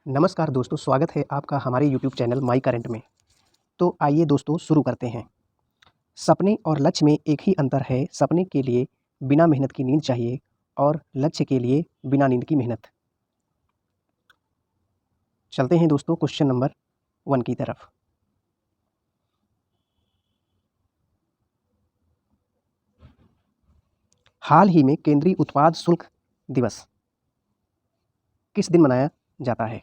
नमस्कार दोस्तों, स्वागत है आपका हमारे यूट्यूब चैनल माई करंट में। तो आइए दोस्तों शुरू करते हैं। सपने और लक्ष्य में एक ही अंतर है। सपने के लिए बिना मेहनत की नींद चाहिए और लक्ष्य के लिए बिना नींद की मेहनत। चलते हैं दोस्तों क्वेश्चन नंबर 1 की तरफ। हाल ही में केंद्रीय उत्पाद शुल्क दिवस किस दिन मनाया जाता है?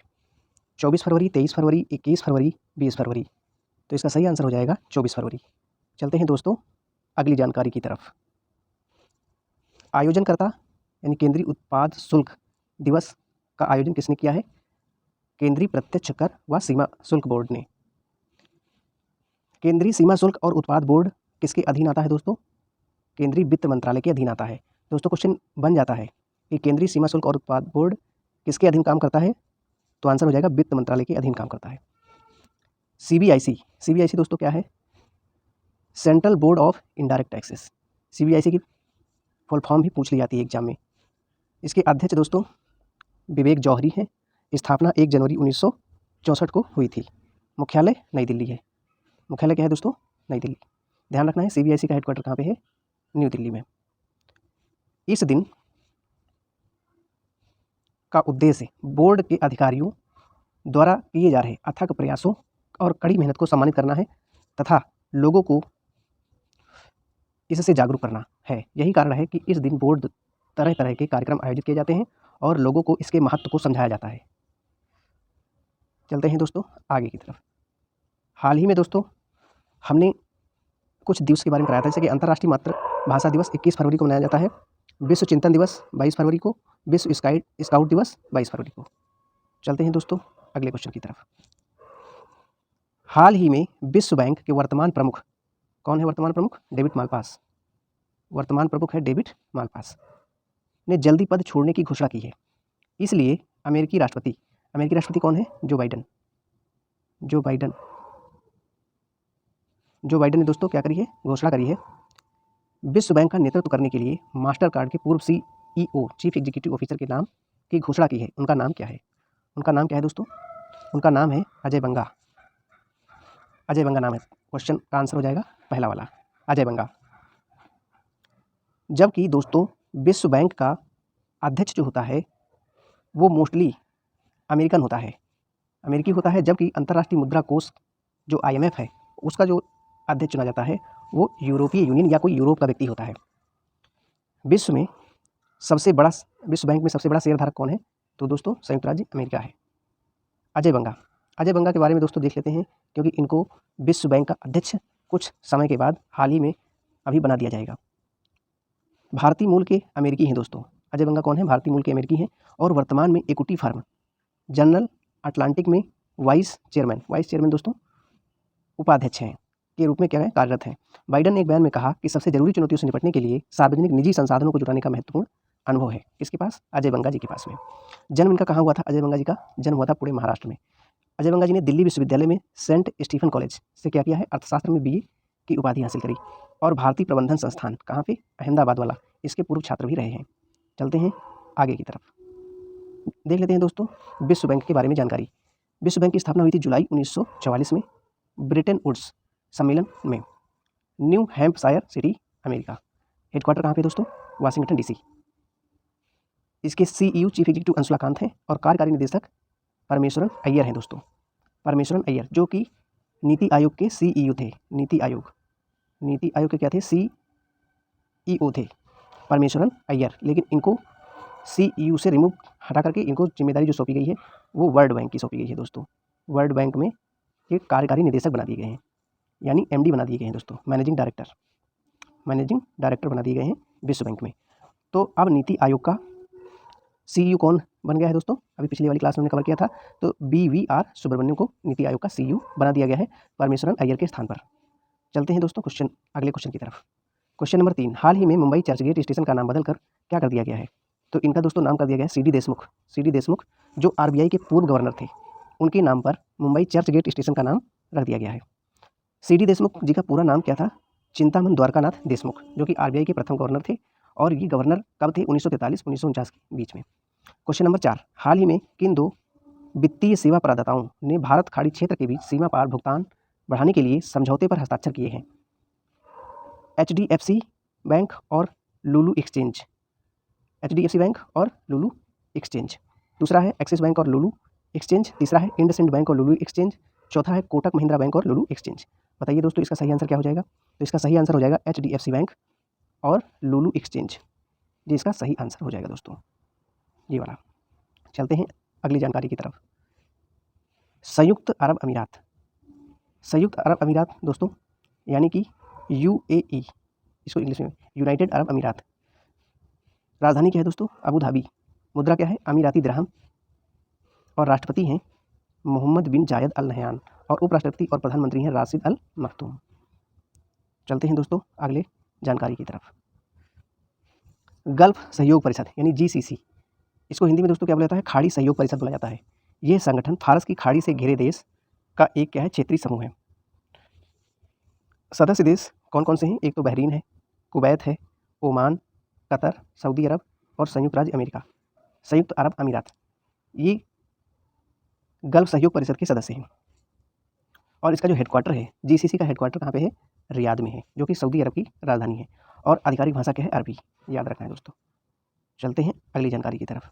24 फरवरी, 23 फरवरी, 21 फरवरी, 20 फरवरी। तो इसका सही आंसर हो जाएगा 24 फरवरी। चलते हैं दोस्तों अगली जानकारी की तरफ। आयोजनकर्ता यानी केंद्रीय उत्पाद शुल्क दिवस का आयोजन किसने किया है? केंद्रीय प्रत्यक्ष कर व सीमा शुल्क बोर्ड ने। केंद्रीय सीमा शुल्क और उत्पाद बोर्ड किसके अधीन आता है दोस्तों? केंद्रीय वित्त मंत्रालय के अधीन आता है। दोस्तों क्वेश्चन बन जाता है कि केंद्रीय सीमा शुल्क और उत्पाद बोर्ड किसके अधीन काम करता है? तो आंसर हो जाएगा वित्त मंत्रालय के अधीन काम करता है। सीबीआईसी दोस्तों क्या है? Central board of indirect taxes. CBIC की फुल फॉर्म भी पूछ ली जाती है एग्जाम में। इसके अध्यक्ष दोस्तों विवेक जौहरी हैं। स्थापना 1 जनवरी 1964 को हुई थी। मुख्यालय नई दिल्ली है। मुख्यालय क्या है दोस्तों? नई दिल्ली। ध्यान रखना है सीबीआईसी का हेडक्वार्टर कहाँ पे है? न्यू दिल्ली में। इस दिन का उद्देश्य बोर्ड के अधिकारियों द्वारा किए जा रहे अथक प्रयासों और कड़ी मेहनत को सम्मानित करना है तथा लोगों को इससे जागरूक करना है। यही कारण है कि इस दिन बोर्ड तरह तरह के कार्यक्रम आयोजित किए जाते हैं और लोगों को इसके महत्व को समझाया जाता है। चलते हैं दोस्तों आगे की तरफ। हाल ही में दोस्तों हमने कुछ दिवस के बारे में कराया था, जैसे कि अंतर्राष्ट्रीय मातृभाषा दिवस 21 फरवरी को मनाया जाता है, विश्व चिंतन दिवस 22 फरवरी को, विश्व स्काउट दिवस 22 फरवरी को। चलते हैं दोस्तों अगले क्वेश्चन की तरफ। हाल ही में विश्व बैंक के वर्तमान प्रमुख कौन है? वर्तमान प्रमुख डेविड मालपास। वर्तमान प्रमुख है डेविड मालपास ने जल्दी पद छोड़ने की घोषणा की है। इसलिए अमेरिकी राष्ट्रपति कौन है? जो बाइडन ने दोस्तों क्या करी है? घोषणा करी है विश्व बैंक का नेतृत्व करने के लिए मास्टर कार्ड के पूर्व CEO चीफ एग्जीक्यूटिव ऑफिसर के नाम की घोषणा की है। उनका नाम क्या है? दोस्तों? उनका नाम है अजय बंगा। अजय बंगा नाम है। क्वेश्चन का आंसर हो जाएगा पहला वाला, अजय बंगा। जबकि दोस्तों विश्व बैंक का अध्यक्ष जो होता है वो मोस्टली अमेरिकन होता है, अमेरिकी होता है, जबकि अंतर्राष्ट्रीय मुद्रा कोष जो IMF है उसका जो अध्यक्ष चुना जाता है वो यूरोपीय यूनियन या कोई यूरोप का व्यक्ति होता है। विश्व बैंक में सबसे बड़ा शेयरधारक कौन है? तो दोस्तों संयुक्त राज्य अमेरिका है। अजय बंगा के बारे में दोस्तों देख लेते हैं, क्योंकि इनको विश्व बैंक का अध्यक्ष कुछ समय के बाद हाल ही में अभी बना दिया जाएगा। भारतीय मूल के अमेरिकी हैं दोस्तों। अजय बंगा कौन है? भारतीय मूल के अमेरिकी हैं और वर्तमान में इक्विटी फर्म जनरल अटलांटिक में वाइस चेयरमैन दोस्तों उपाध्यक्ष हैं के रूप में क्या है? कार्यरत हैं। बाइडन ने एक बयान में कहा कि सबसे जरूरी चुनौतियों से निपटने के लिए सार्वजनिक निजी संसाधनों को जुटाने का महत्वपूर्ण अनुभव है। किसके पास? अजय बंगा जी के पास में। जन्म इनका कहाँ हुआ था? अजय बंगा जी का जन्म हुआ था पुणे महाराष्ट्र में। अजय बंगा जी ने दिल्ली विश्वविद्यालय में सेंट स्टीफन कॉलेज से क्या किया है? अर्थशास्त्र में BA की उपाधि हासिल करी और भारतीय प्रबंधन संस्थान कहाँ पे? अहमदाबाद वाला, इसके पूर्व छात्र भी रहे हैं। चलते हैं आगे की तरफ, देख लेते हैं दोस्तों विश्व बैंक के बारे में जानकारी। विश्व बैंक की स्थापना हुई थी जुलाई 1944 में ब्रिटेन वुड्स सम्मेलन में, new Hampshire city, America. Headquarter कहाँ पे दोस्तों? Washington DC। इसके CEO चीफ एग्जीक्यूटिव अंशुलाकांत हैं और कार्यकारी निदेशक परमेश्वरन अय्यर हैं दोस्तों। परमेश्वरन अय्यर जो कि नीति आयोग के CEO थे। नीति आयोग के क्या थे? CEO थे परमेश्वरन अय्यर, लेकिन इनको CEO से रिमूव हटा करके इनको जिम्मेदारी जो सौंपी गई है वो वर्ल्ड बैंक की सौंपी गई है दोस्तों। वर्ल्ड बैंक में ये कार्यकारी निदेशक बना दिए गए हैं, यानी MD बना दिए गए हैं दोस्तों, मैनेजिंग डायरेक्टर बना दिए गए हैं विश्व बैंक में। तो अब नीति आयोग का CEO कौन बन गया है दोस्तों? अभी पिछली वाली क्लास में हमने कवर किया था। तो BVR सुब्रमण्यम को नीति आयोग का CEO बना दिया गया है परमेश्वरन अय्यर के स्थान पर। चलते हैं दोस्तों अगले क्वेश्चन की तरफ। क्वेश्चन नंबर 3, हाल ही में मुंबई चर्चगेट स्टेशन का नाम बदलकर क्या कर दिया गया है? तो इनका दोस्तों नाम कर दिया गया है CD देशमुख जो RBI के पूर्व गवर्नर थे, उनके नाम पर मुंबई चर्चगेट स्टेशन का नाम रख दिया गया है। CD देशमुख जी का पूरा नाम क्या था? चिंतामन द्वारकानाथ देशमुख, जो कि RBI के प्रथम गवर्नर थे और ये गवर्नर कब थे? 1943-1949 के बीच में। क्वेश्चन नंबर 4, हाल ही में किन दो वित्तीय सेवा प्रदाताओं ने भारत खाड़ी क्षेत्र के बीच सीमा पार भुगतान बढ़ाने के लिए समझौते पर हस्ताक्षर किए हैं? HDFC बैंक और लुलु एक्सचेंज। HDFC बैंक और लुलु एक्सचेंज। दूसरा है एक्सिस बैंक और लुलु एक्सचेंज। तीसरा है इंडसइंड बैंक और लुलु एक्सचेंज। चौथा है कोटक महिंद्रा बैंक और लुलु एक्सचेंज। बताइए दोस्तों इसका सही आंसर क्या हो जाएगा? तो इसका सही आंसर हो जाएगा HDFC बैंक और लुलु एक्सचेंज। ये इसका सही आंसर हो जाएगा दोस्तों, ये वाला। चलते हैं अगली जानकारी की तरफ। संयुक्त अरब अमीरात। संयुक्त अरब अमीरात दोस्तों यानी कि UAE, इसको इंग्लिश में यूनाइटेड अरब अमीरात। राजधानी क्या है दोस्तों? Abu Dhabi. मुद्रा क्या है? अमीराती दिरहम। और राष्ट्रपति हैं मोहम्मद बिन जायद अल नहयान और उपराष्ट्रपति और प्रधानमंत्री हैं राशिद अल मखतूम। चलते हैं दोस्तों अगले जानकारी की तरफ। गल्फ सहयोग परिषद यानी GCC, इसको हिंदी में दोस्तों क्या बोला जाता है? खाड़ी सहयोग परिषद बोला जाता है। यह संगठन फारस की खाड़ी से घिरे देश का एक क्या है? क्षेत्रीय समूह है। सदस्य देश कौन कौन से हैं? एक तो बहरीन है, कुवैत है, ओमान, कतर, सऊदी अरब और संयुक्त राज्य अमेरिका, संयुक्त अरब अमीरात। ये गल्फ सहयोग परिषद के सदस्य हैं। और इसका जो हेडक्वार्टर है, GCC का हेडक्वार्टर कहाँ पे है? रियाद में है, जो कि सऊदी अरब की राजधानी है। और आधिकारिक भाषा क्या है? अरबी। याद रखना है दोस्तों। चलते हैं अगली जानकारी की तरफ।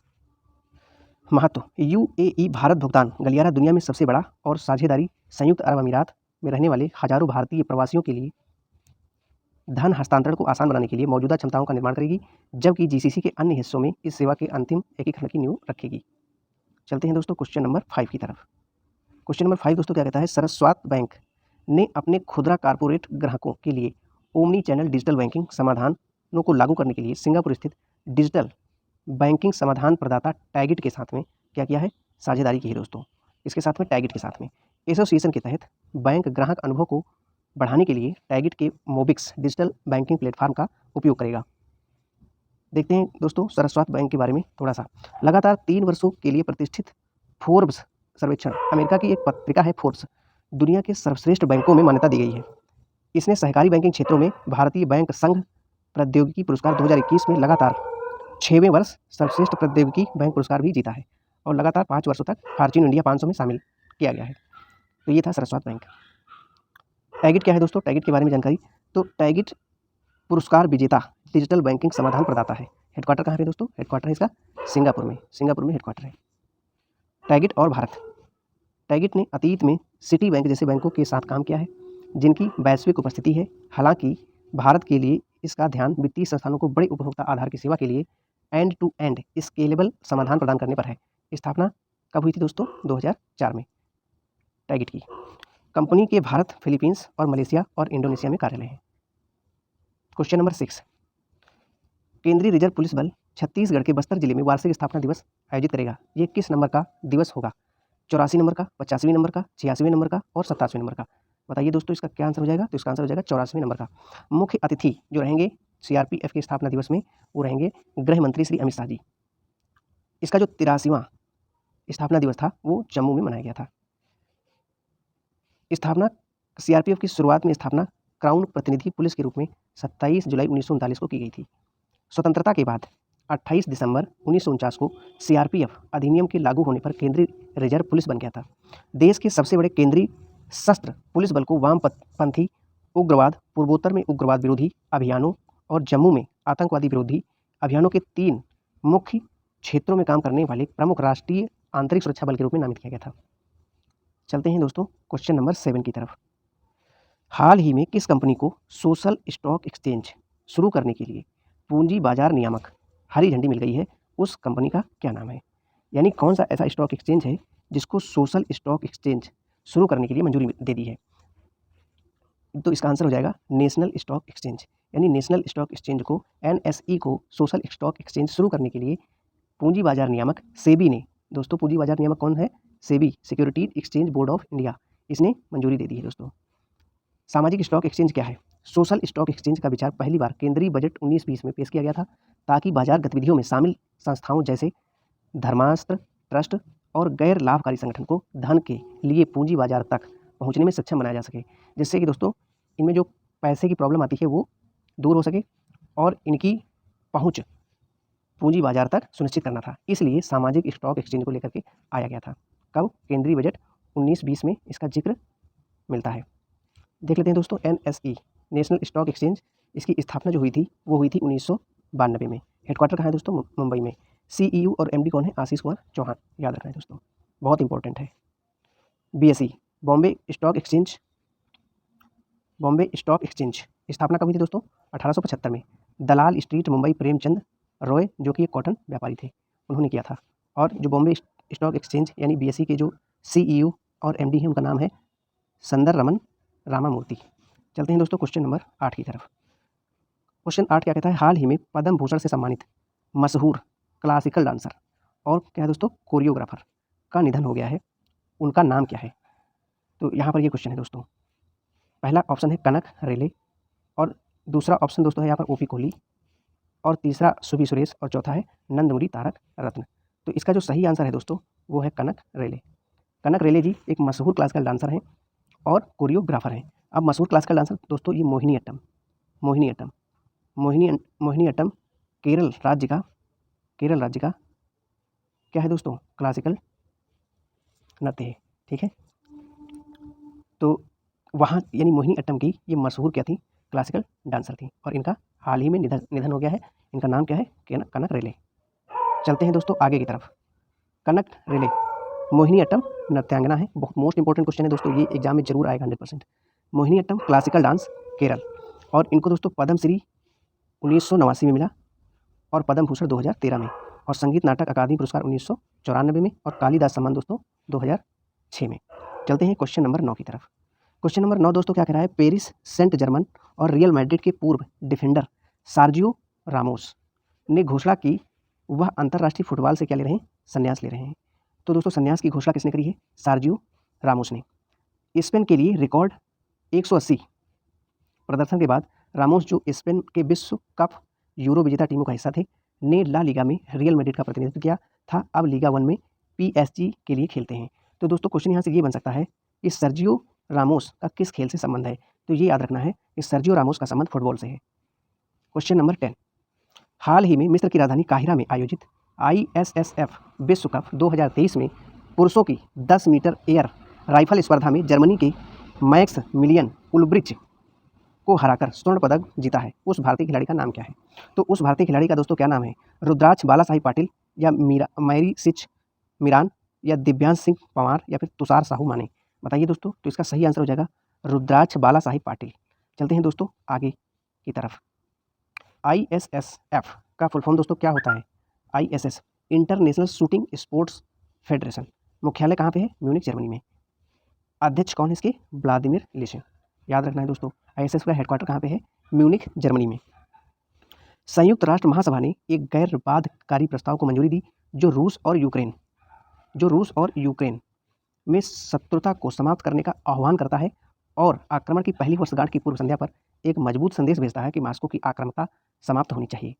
महत्व। UAE भारत भुगतान गलियारा दुनिया में सबसे बड़ा और साझेदारी संयुक्त अरब अमीरात में रहने वाले हजारों भारतीय प्रवासियों के लिए धन हस्तांतरण को आसान बनाने के लिए मौजूदा क्षमताओं का निर्माण करेगी, जबकि GCC के अन्य हिस्सों में इस सेवा के अंतिम एकीकरण की नींव रखेगी। चलते हैं दोस्तों क्वेश्चन नंबर 5 की तरफ। क्वेश्चन नंबर 5 दोस्तों क्या कहता है? सरस्वत बैंक ने अपने खुदरा कारपोरेट ग्राहकों के लिए ओमनी चैनल डिजिटल बैंकिंग समाधानों को लागू करने के लिए सिंगापुर स्थित डिजिटल बैंकिंग समाधान प्रदाता टैगिट के साथ में क्या किया है? साझेदारी की है दोस्तों। इसके साथ में टैगिट के साथ में एसोसिएशन के तहत बैंक ग्राहक अनुभव को बढ़ाने के लिए टैगिट के मोबिक्स डिजिटल बैंकिंग प्लेटफॉर्म का उपयोग करेगा। देखते हैं दोस्तों सरस्वत बैंक के बारे में थोड़ा सा। लगातार 3 वर्षों के लिए प्रतिष्ठित फोर्ब्स सर्वेक्षण, अमेरिका की एक पत्रिका है फोर्ब्स, दुनिया के सर्वश्रेष्ठ बैंकों में मान्यता दी गई है। इसने सहकारी बैंकिंग क्षेत्रों में भारतीय बैंक संघ प्रौद्योगिकी पुरस्कार 2021 में लगातार 6वें वर्ष सर्वश्रेष्ठ प्रौद्योगिकी बैंक पुरस्कार भी जीता है और लगातार 5 वर्षों तक फॉर्च्यून इंडिया 500 में शामिल किया गया है। तो ये था सरस्वत बैंक। टैगिट क्या है दोस्तों? टैगिट के बारे में जानकारी। तो टैगिट पुरस्कार विजेता डिजिटल बैंकिंग समाधान प्रदाता है। हेडक्वार्टर कहाँ पे दोस्तों? हेडक्वार्टर है इसका सिंगापुर में। सिंगापुर में हेडक्वार्टर है। टैगिट और भारत। टैगिट ने अतीत में सिटी बैंक जैसे बैंकों के साथ काम किया है जिनकी वैश्विक उपस्थिति है। हालांकि भारत के लिए इसका ध्यान वित्तीय संस्थानों को बड़े उपभोक्ता आधार की सेवा के लिए एंड टू एंड स्केलेबल समाधान प्रदान करने पर है। स्थापना कब हुई थी दोस्तों? 2004 में टैगिट की। कंपनी के भारत, फिलीपींस और मलेशिया और इंडोनेशिया में कार्यालय हैं। Question number 6। केंद्रीय रिजर्व पुलिस बल छत्तीसगढ़ के बस्तर जिले में वार्षिक स्थापना दिवस आयोजित करेगा। ये किस नंबर का दिवस होगा? 84 नंबर का, 85वें नंबर का, 86वें नंबर का और 87वें नंबर का। बताइए दोस्तों इसका क्या आंसर हो जाएगा? तो इसका आंसर हो जाएगा 84वें नंबर का। मुख्य अतिथि जो रहेंगे CRPF के स्थापना दिवस में वो रहेंगे गृह मंत्री श्री अमित शाह जी। इसका जो 83वां स्थापना दिवस था वो जम्मू में मनाया गया था। स्थापना CRPF की शुरुआत में स्थापना क्राउन प्रतिनिधि पुलिस के रूप में 27 जुलाई 1939 को की गई थी। स्वतंत्रता के बाद 28 दिसंबर 1949 को CRPF अधिनियम के लागू होने पर केंद्रीय रिजर्व पुलिस बन गया था। देश के सबसे बड़े केंद्रीय सशस्त्र पुलिस बल को वामपंथी उग्रवाद, पूर्वोत्तर में उग्रवाद विरोधी अभियानों और जम्मू में आतंकवादी विरोधी अभियानों के 3 मुख्य क्षेत्रों में काम करने वाले प्रमुख राष्ट्रीय आंतरिक सुरक्षा बल के रूप में नामित किया गया था। चलते हैं दोस्तों क्वेश्चन नंबर 7 की तरफ। हाल ही में किस कंपनी को सोशल स्टॉक एक्सचेंज शुरू करने के लिए पूंजी बाजार नियामक हरी झंडी मिल गई है? उस कंपनी का क्या नाम है? यानी कौन सा ऐसा स्टॉक एक्सचेंज है जिसको सोशल स्टॉक एक्सचेंज शुरू करने के लिए मंजूरी दे दी है? तो इसका आंसर हो जाएगा नेशनल स्टॉक एक्सचेंज। यानी नेशनल स्टॉक एक्सचेंज को NSE को सोशल स्टॉक एक्सचेंज शुरू करने के लिए पूंजी बाजार नियामक सेबी ने, दोस्तों पूंजी बाजार नियामक कौन है? SEBI, securities exchange board of India, इसने मंजूरी दे दी है दोस्तों। सामाजिक स्टॉक एक्सचेंज क्या है? सोशल स्टॉक एक्सचेंज का विचार पहली बार केंद्रीय बजट 19-20 में पेश किया गया था ताकि बाजार गतिविधियों में शामिल संस्थाओं जैसे धर्मास्त्र, ट्रस्ट और गैर लाभकारी संगठन को धन के लिए पूंजी बाजार तक पहुंचने में सक्षम बनाया जा सके, जिससे कि दोस्तों इनमें जो पैसे की प्रॉब्लम आती है वो दूर हो सके और इनकी पहुंच पूंजी बाजार तक सुनिश्चित करना था। इसलिए सामाजिक स्टॉक एक्सचेंज को लेकर के आया गया था। कब? केंद्रीय बजट 19-20 में इसका जिक्र मिलता है। देख लेते हैं दोस्तों NSE नेशनल स्टॉक एक्सचेंज, इसकी स्थापना जो हुई थी वो हुई थी 1992 में। हेडक्वार्टर कहाँ है दोस्तों? मुंबई में। CEO और MD कौन है? आशीष कुमार चौहान, याद रखना है दोस्तों, बहुत इंपॉर्टेंट है। BSE Bombay stock exchange, Bombay stock exchange स्थापना कब हुई थी दोस्तों? 1875 में। दलाल स्ट्रीट मुंबई प्रेमचंद रॉय जो कि एक कॉटन व्यापारी थे, उन्होंने किया था। और जो बॉम्बे स्टॉक एक्सचेंज यानी BSE के जो CEO और MD हैं उनका नाम है सुंदर रमन रामामूर्ति। चलते हैं दोस्तों क्वेश्चन नंबर 8 की तरफ। क्वेश्चन 8 क्या कहता है? हाल ही में पद्म भूषण से सम्मानित मशहूर क्लासिकल डांसर और क्या है दोस्तों? कोरियोग्राफर का निधन हो गया है, उनका नाम क्या है? तो यहाँ पर ये क्वेश्चन है दोस्तों। पहला ऑप्शन है कनक रेले, और दूसरा ऑप्शन दोस्तों है यहाँ पर OP कोहली, और तीसरा सुबी सुरेश, और चौथा है नंदमुरी तारक रत्न। तो इसका जो सही आंसर है दोस्तों वो है कनक रेले। कनक रेले जी एक मशहूर क्लासिकल डांसर हैं और कोरियोग्राफर हैं। अब मशहूर क्लासिकल डांसर दोस्तों ये मोहिनीअट्टम, मोहिनीअट्टम केरल राज्य का क्या है दोस्तों? क्लासिकल नृत्य है, ठीक है। तो वहाँ यानी मोहिनीअट्टम की ये मशहूर क्या थी? क्लासिकल डांसर थी, और इनका हाल ही में निधन हो गया है। इनका नाम क्या है? कनक रेले। चलते हैं दोस्तों आगे की तरफ। कनक रेले मोहिनीअट्टम नृत्यांगना है, बहुत मोस्ट इंपॉर्टेंट क्वेश्चन है दोस्तों, ये एग्जाम में जरूर आएगा 100%। मोहिनीअट्टम क्लासिकल डांस केरल, और इनको दोस्तों पद्म श्री 1989 में मिला, और पद्म भूषण 2013 में, और संगीत नाटक अकादमी पुरस्कार 1994 में, और कालिदास सम्मान दोस्तों 2006 में। चलते हैं क्वेश्चन नंबर 9 की तरफ। क्वेश्चन नंबर 9 दोस्तों क्या कह रहा है? पेरिस सेंट जर्मन और रियल मैड्रिड के पूर्व डिफेंडर सर्जियो रामोस ने घोषणा की वह अंतर्राष्ट्रीय फुटबॉल से क्या ले रहे हैं? संन्यास ले रहे हैं। तो दोस्तों संन्यास की घोषणा किसने करी है? सर्जियो रामोस ने। स्पेन के लिए रिकॉर्ड 180 प्रदर्शन के बाद रामोस जो स्पेन के विश्व कप यूरो विजेता टीमों का हिस्सा थे ने ला लीगा में रियल मैड्रिड का प्रतिनिधित्व किया था, अब लीगा 1 में PSG के लिए खेलते हैं। तो दोस्तों क्वेश्चन यहाँ से ये बन सकता है कि सर्जियो रामोस का किस खेल से संबंध है? तो ये याद रखना है कि सर्जियो रामोस का संबंध फुटबॉल से है। क्वेश्चन नंबर 10, हाल ही में मिस्र की राजधानी काहिरा में आयोजित ISSF विश्व कप 2023 में पुरुषों की 10 मीटर एयर राइफल स्पर्धा में जर्मनी के मैक्स मिलियन उलब्रिच को हराकर स्वर्ण पदक जीता है, उस भारतीय खिलाड़ी का नाम क्या है? तो उस भारतीय खिलाड़ी का दोस्तों क्या नाम है? रुद्राक्ष बालासाही पाटिल, या मैरी सिच मीरान, या दिव्यांश सिंह पंवार, या फिर तुषार साहू माने? बताइए दोस्तों। तो इसका सही आंसर हो जाएगा रुद्राक्ष बालासाही पाटिल। चलते हैं दोस्तों आगे की तरफ। ISSF का फुल फॉर्म दोस्तों क्या होता है? ISS international shooting sports federation. मुख्यालय कहाँ पे है? म्यूनिख जर्मनी में। अध्यक्ष कौन है इसके? व्लादिमीर लीशिन। याद रखना है दोस्तों ISS का हेडक्वार्टर कहाँ पे है? म्यूनिख जर्मनी में। संयुक्त राष्ट्र महासभा ने एक गैर बाध्यकारी प्रस्ताव को मंजूरी दी जो रूस और यूक्रेन में शत्रुता को समाप्त करने का आह्वान करता है और आक्रमण की पहली वर्षगांठ की पूर्व संध्या पर एक मजबूत संदेश भेजता है कि मॉस्को की आक्रामकता समाप्त होनी चाहिए।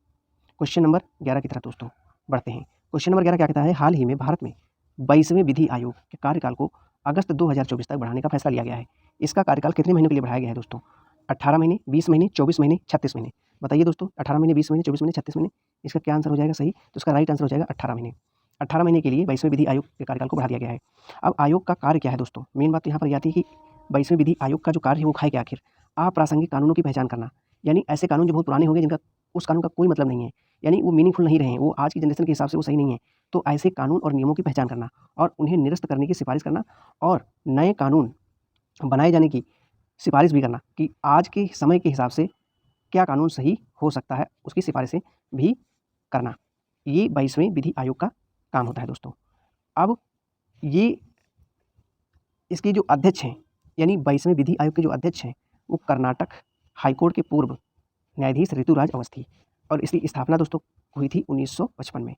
क्वेश्चन नंबर 11 की तरफ दोस्तों बढ़ते हैं। क्वेश्चन नंबर 11 क्या कहता है? हाल ही में भारत में 22वें विधि आयोग के कार्यकाल को अगस्त 2024 तक बढ़ाने का फैसला लिया गया है। इसका कार्यकाल कितने महीनों के लिए बढ़ाया गया है दोस्तों? 18 महीने, 20 महीने, 24 महीने, 36 महीने? बताइए दोस्तों। 18 महीने, 20 महीने, 24 महीने, 36 महीने? इसका क्या आंसर हो जाएगा सही? तो इसका राइट आंसर हो जाएगा 18 महीने। 18 महीने के लिए 22वें विधि आयोग के कार्यकाल को बढ़ा दिया गया है। अब आयोग का कार्य क्या है दोस्तों? मेन बात तो यहाँ पर यह आती है कि 22वें विधि आयोग का जो कार्य है वो है क्या आखिर? अप्रासंगिक कानूनों की पहचान करना, यानी ऐसे कानून जो बहुत पुराने हो गए, जिनका उस कानून का कोई मतलब नहीं है, यानी वो मीनिंगफुल नहीं रहे हैं, वो आज की जनरेशन के हिसाब से वो सही नहीं है। तो ऐसे कानून और नियमों की पहचान करना और उन्हें निरस्त करने की सिफारिश करना, और नए कानून बनाए जाने की सिफारिश भी करना कि आज के समय के हिसाब से क्या कानून सही हो सकता है, उसकी सिफारिशें भी करना, ये 22वें विधि आयोग का काम होता है दोस्तों। अब ये इसके जो अध्यक्ष हैं, यानी 22वें विधि आयोग के जो अध्यक्ष हैं, वो कर्नाटक हाईकोर्ट के पूर्व न्यायाधीश ऋतुराज अवस्थी, और इसकी स्थापना दोस्तों हुई थी 1955 में।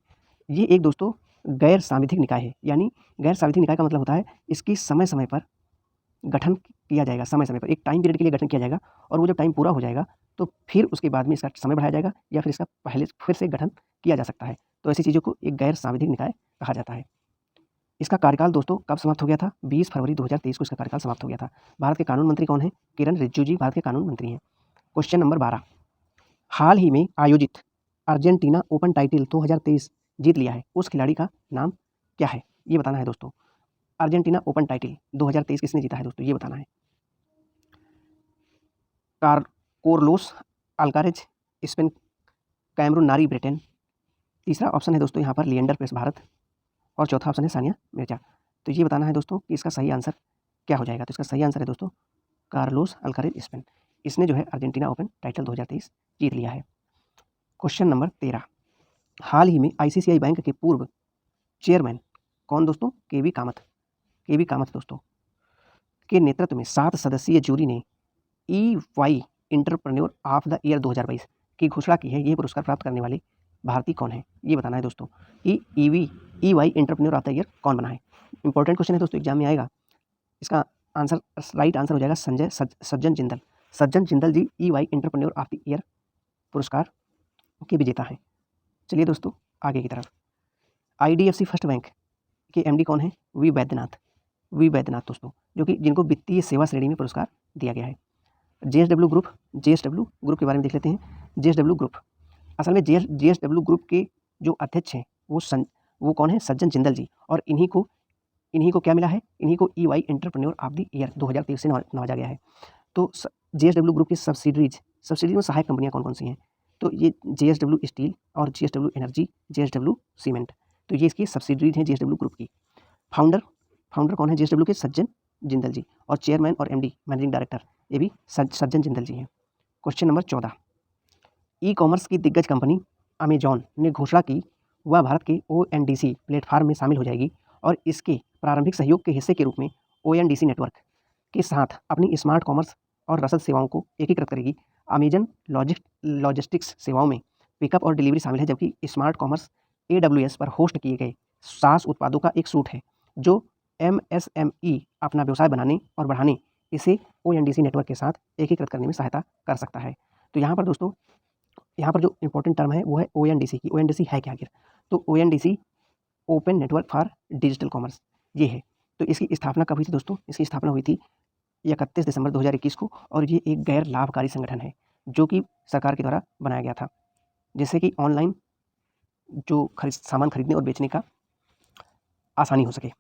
ये एक दोस्तों गैर सांविधिक निकाय है, यानी गैर सांविधिक निकाय का मतलब होता है इसकी समय समय पर गठन किया जाएगा, समय समय पर एक टाइम पीरियड के लिए गठन किया जाएगा, और वो जब टाइम पूरा हो जाएगा तो फिर उसके बाद में इसका समय बढ़ाया जाएगा, या फिर इसका पहले फिर से गठन किया जा सकता है। तो ऐसी चीज़ों को एक गैर सांविधिक निकाय कहा जाता है। इसका कार्यकाल दोस्तों कब समाप्त हो गया था? 20 फरवरी 2023 को इसका कार्यकाल समाप्त हो गया था। भारत के कानून मंत्री कौन है? किरण रिजिजू जी भारत के कानून मंत्री हैं। क्वेश्चन नंबर 12, हाल ही में आयोजित अर्जेंटीना ओपन टाइटल 2023 जीत लिया है, उस खिलाड़ी का नाम क्या है? ये बताना है दोस्तों। अर्जेंटीना ओपन टाइटल 2023 किसने जीता है दोस्तों, ये बताना है। कोरलोस अल्कारेज स्पेन, कैमरून नारी ब्रिटेन। तीसरा ऑप्शन है दोस्तों यहाँ पर लिएंडर पेस भारत, और चौथा ऑप्शन है सानिया मिर्जा। तो ये बताना है दोस्तों कि इसका सही आंसर क्या हो जाएगा। तो इसका सही आंसर है दोस्तों कार्लोस अल्कारेज स्पेन। इसने जो है अर्जेंटीना ओपन टाइटल 2023 जीत लिया है। क्वेश्चन नंबर 13, हाल ही में आईसीआईसीआई बैंक के पूर्व चेयरमैन कौन दोस्तों, केवी कामत दोस्तों के नेतृत्व में 7 सदस्यीय जूरी ने EY entrepreneur of the year 2022 की घोषणा की है। ये पुरस्कार प्राप्त करने वाले भारतीय कौन है, ये बताना है दोस्तों कि EY entrepreneur of the year कौन बना है। इंपॉर्टेंट क्वेश्चन है दोस्तों, एग्जाम में आएगा। इसका आंसर राइट आंसर हो जाएगा सज्जन जिंदल जी EY entrepreneur of the year पुरस्कार के विजेता हैं। चलिए दोस्तों आगे की तरफ। IDFC फर्स्ट बैंक के MD कौन है, वी वैद्यनाथ दोस्तों, जो कि जिनको वित्तीय सेवा श्रेणी में पुरस्कार दिया गया है। JSW ग्रुप के बारे में देख लेते हैं। JSW ग्रुप, असल में JSW ग्रुप के जो अध्यक्ष हैं वो कौन है, सज्जन जिंदल जी, और इन्हीं को क्या मिला है, इन्हीं को EY entrepreneur of the year 2023 से नवाजा गया है। तो JSW ग्रुप की सब्सिडरीज में सहायक कंपनियां कौन कौन सी हैं, तो ये JSW स्टील और JSW एनर्जी, JSW सीमेंट, तो ये इसकी सब्सिडरीज हैं JSW ग्रुप की। फाउंडर कौन है JSW के, सज्जन जिंदल जी, और चेयरमैन और MD मैनेजिंग डायरेक्टर ये भी सज्जन जिंदल जी हैं। क्वेश्चन नंबर 14, ई-कॉमर्स की दिग्गज कंपनी अमेजॉन ने घोषणा की वह भारत के ONDC प्लेटफॉर्म में शामिल हो जाएगी और इसके प्रारंभिक सहयोग के हिस्से के रूप में ONDC नेटवर्क के साथ अपनी स्मार्ट कॉमर्स और रसद सेवाओं को एकीकृत करेगी। अमेजन लॉजिस्टिक्स सेवाओं में पिकअप और डिलीवरी शामिल है, जबकि स्मार्ट कॉमर्स AWS पर होस्ट किए गए SaaS उत्पादों का एक सूट है जो MSME अपना व्यवसाय बनाने और बढ़ाने इसे ONDC नेटवर्क के साथ एकीकृत करने में सहायता कर सकता है। तो यहाँ पर दोस्तों, यहाँ पर जो इंपॉर्टेंट टर्म है वो है ONDC की। ONDC है क्या आखिर, तो ONDC open network for digital commerce ये है। तो इसकी स्थापना कब हुई थी दोस्तों, इसकी स्थापना हुई थी 31 दिसंबर 2021 को, और ये एक गैर लाभकारी संगठन है जो कि सरकार के द्वारा बनाया गया था, जिससे कि ऑनलाइन जो सामान खरीदने और बेचने का आसानी हो सके।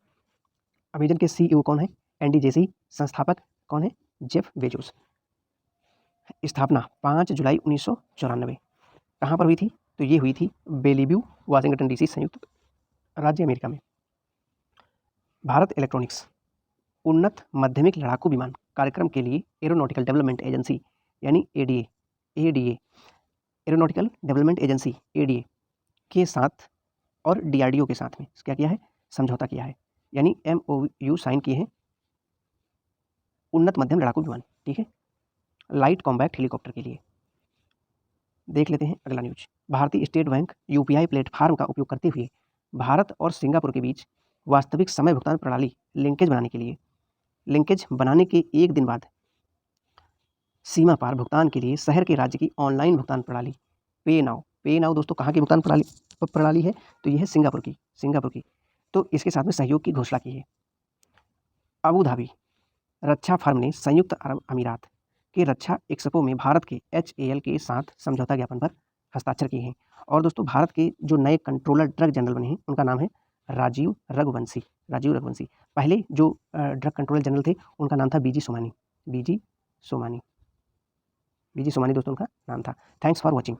अमेजन के CEO कौन है, एंडी जेसी। संस्थापक कौन है, जेफ बेजोस। स्थापना 5 जुलाई 1994। कहाँ पर हुई थी, तो ये हुई थी बेलीव्यू, वाशिंगटन DC, संयुक्त राज्य अमेरिका में। भारत इलेक्ट्रॉनिक्स उन्नत माध्यमिक लड़ाकू विमान कार्यक्रम के लिए एरोनॉटिकल डेवलपमेंट एजेंसी यानी ADA aeronautical development agency ADA के साथ और DRDO के साथ में क्या किया है, समझौता किया है, यानी MOU साइन किए हैं उन्नत मध्यम लड़ाकू विमान, ठीक है, लाइट कॉम्बैक्ट हेलीकॉप्टर के लिए। देख लेते हैं अगला न्यूज। भारतीय स्टेट बैंक UPI प्लेटफॉर्म का उपयोग करते हुए भारत और सिंगापुर के बीच वास्तविक समय भुगतान प्रणाली लिंकेज बनाने के एक दिन बाद सीमा पार भुगतान के लिए शहर के राज्य की ऑनलाइन भुगतान प्रणाली पे नाउ दोस्तों कहाँ की भुगतान प्रणाली है, तो यह है सिंगापुर की। तो इसके साथ में सहयोग की घोषणा की है। अबू धाबी रक्षा फर्म ने संयुक्त अरब अमीरात के रक्षा एक्सपो में भारत के HAL के साथ समझौता ज्ञापन पर हस्ताक्षर किए हैं। और दोस्तों भारत के जो नए कंट्रोलर ड्रग जनरल बने हैं उनका नाम है राजीव रघुवंशी। पहले जो ड्रग कंट्रोलर जनरल थे उनका नाम था BG सोमानी दोस्तों उनका नाम था। Thanks for watching.